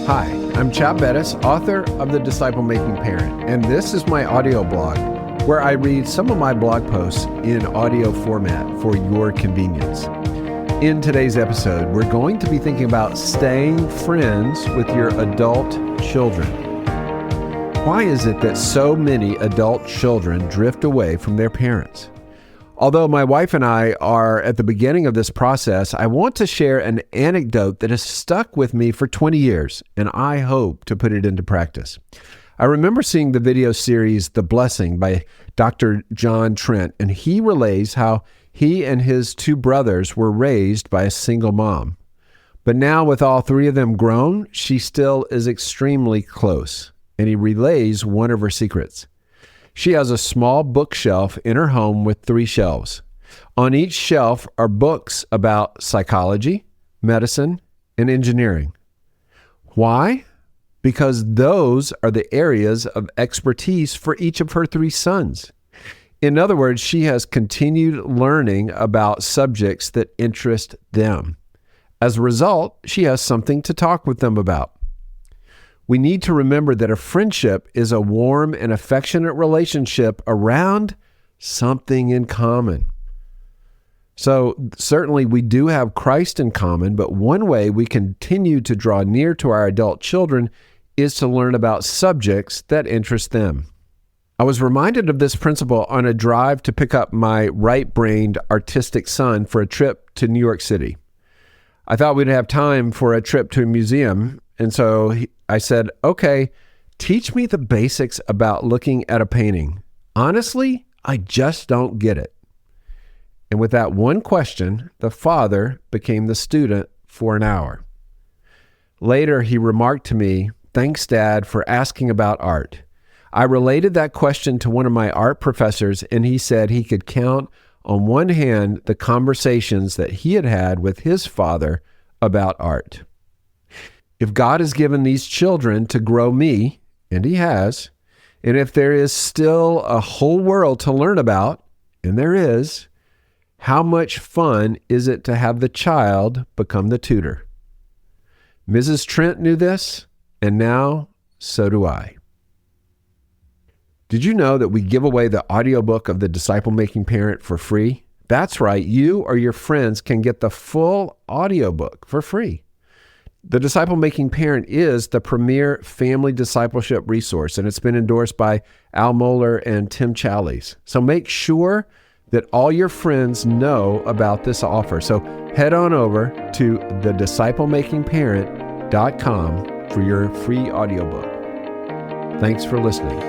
Hi, I'm Chad Bettis, author of The Disciple Making Parent, and this is my audio blog where I read some of my blog posts in audio format for your convenience. In today's episode, we're going to be thinking about staying friends with your adult children. Why is it that so many adult children drift away from their parents? Although my wife and I are at the beginning of this process, I want to share an anecdote that has stuck with me for 20 years, and I hope to put it into practice. I remember seeing the video series The Blessing by Dr. John Trent, and he relays how he and his two brothers were raised by a single mom. But now with all three of them grown, she still is extremely close, and he relays one of her secrets. She has a small bookshelf in her home with 3 shelves. On each shelf are books about psychology, medicine, and engineering. Why? Because those are the areas of expertise for each of her 3 sons. In other words, she has continued learning about subjects that interest them. As a result, she has something to talk with them about. We need to remember that a friendship is a warm and affectionate relationship around something in common. So certainly we do have Christ in common, but one way we continue to draw near to our adult children is to learn about subjects that interest them. I was reminded of this principle on a drive to pick up my right-brained artistic son for a trip to New York City. I thought we'd have time for a trip to a museum, and so I said, okay, teach me the basics about looking at a painting. Honestly, I just don't get it. And with that one question, the father became the student for an hour. Later, he remarked to me, "Thanks, Dad, for asking about art." I related that question to one of my art professors, and he said he could count on one hand the conversations that he had had with his father about art. If God has given these children to grow me, and he has, and if there is still a whole world to learn about, and there is, how much fun is it to have the child become the tutor? Mrs. Trent knew this, and now so do I. Did you know that we give away the audiobook of The Disciple Making Parent for free? That's right, you or your friends can get the full audiobook for free. The Disciple Making Parent is the premier family discipleship resource, and it's been endorsed by Al Mohler and Tim Challies. So make sure that all your friends know about this offer. So head on over to thedisciplemakingparent.com for your free audiobook. Thanks for listening.